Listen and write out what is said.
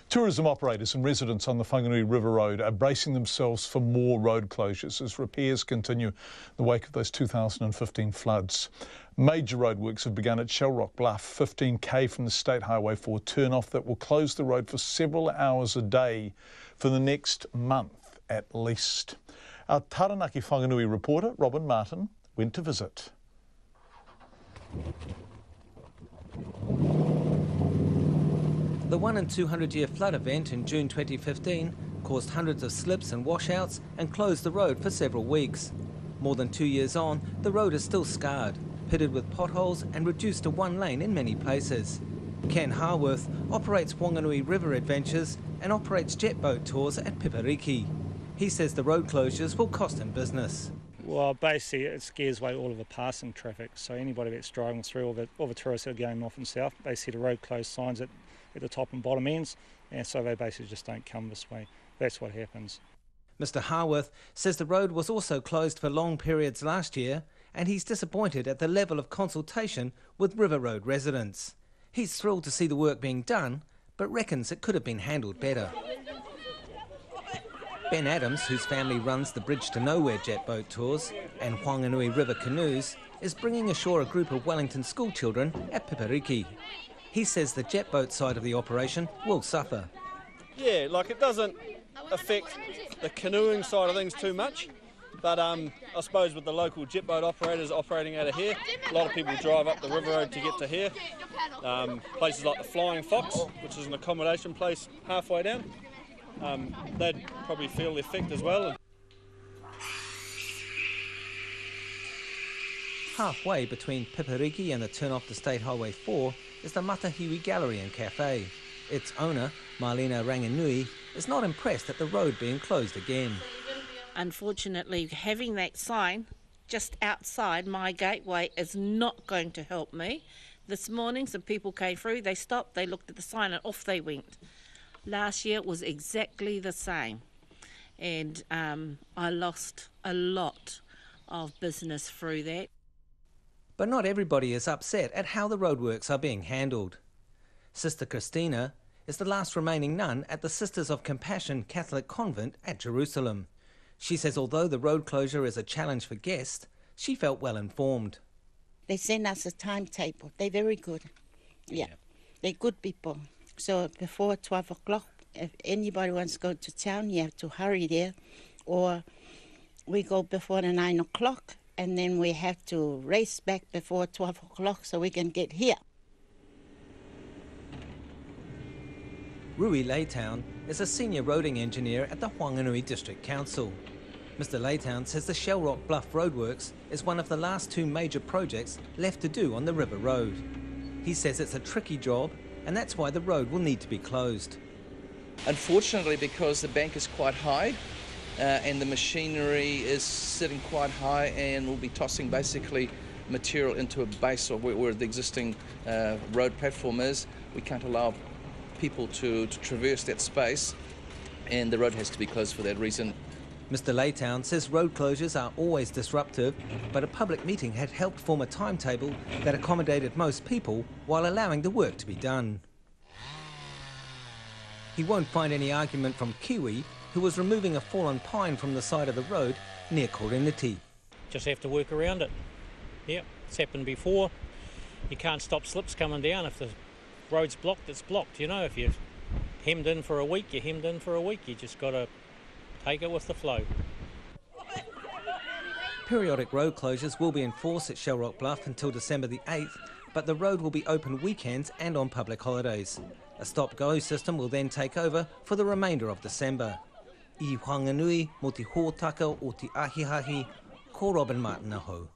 Tourism operators and residents on the Whanganui River Road are bracing themselves for more road closures as repairs continue in the wake of those 2015 floods. Major roadworks have begun at Shell Rock Bluff, 15k from the State Highway 4 turnoff that will close the road for several hours a day for the next month at least. Our Taranaki Whanganui reporter, Robin Martin, went to visit. The 1 in 200-year flood event in June 2015 caused hundreds of slips and washouts and closed the road for several weeks. More than 2 years on, the road is still scarred, pitted with potholes and reduced to one lane in many places. Ken Harworth operates Whanganui River Adventures and operates jet boat tours at Pipariki. He says the road closures will cost him business. Well, basically it scares away all of the passing traffic, so anybody that's driving through, all the tourists that are going north and south, they see the road closed signs at the top and bottom ends, and so they basically just don't come this way. That's what happens. Mr Harworth says the road was also closed for long periods last year, and he's disappointed at the level of consultation with River Road residents. He's thrilled to see the work being done, but reckons it could have been handled better. Ben Adams, whose family runs the Bridge to Nowhere jet boat tours and Whanganui River canoes, is bringing ashore a group of Wellington school children at Pipariki. He says the jet boat side of the operation will suffer. Yeah, like it doesn't affect the canoeing side of things too much, but I suppose with the local jet boat operators operating out of here, a lot of people drive up the river road to get to here. Places like the Flying Fox, which is an accommodation place halfway down, they'd probably feel the effect as well. Halfway between Pipariki and the turn off to State Highway 4 is the Matahiwi Gallery and Cafe. Its owner, Marlena Ranganui, is not impressed at the road being closed again. Unfortunately, having that sign just outside my gateway is not going to help me. This morning some people came through, they stopped, they looked at the sign and off they went. Last year it was exactly the same, and I lost a lot of business through that. But not everybody is upset at how the roadworks are being handled. Sister Christina is the last remaining nun at the Sisters of Compassion Catholic Convent at Jerusalem. She says although the road closure is a challenge for guests, she felt well informed. They send us a timetable. They're very good. Yeah. They're good people. So before 12 o'clock, if anybody wants to go to town, you have to hurry there. Or we go before the 9 o'clock, and then we have to race back before 12 o'clock so we can get here. Rui Laytown is a senior roading engineer at the Whanganui District Council. Mr Laytown says the Shell Rock Bluff Roadworks is one of the last two major projects left to do on the River Road. He says it's a tricky job, and that's why the road will need to be closed. Unfortunately, because the bank is quite high and the machinery is sitting quite high and will be tossing basically material into a base of where the existing road platform is, we can't allow people to traverse that space, and the road has to be closed for that reason. Mr Laytown says road closures are always disruptive, but a public meeting had helped form a timetable that accommodated most people while allowing the work to be done. He won't find any argument from Kiwi, who was removing a fallen pine from the side of the road near Koreniti. Just have to work around it. Yeah, it's happened before. You can't stop slips coming down. If the road's blocked, it's blocked. You know, if you're hemmed in for a week, you're hemmed in for a week. You just got to take it with the flow. Periodic road closures will be enforced at Shell Rock Bluff until December the 8th, but the road will be open weekends and on public holidays. A stop-go system will then take over for the remainder of December. I Whanganui, mo te hōtaka o te ahihahi, ko Robin Martin ahau.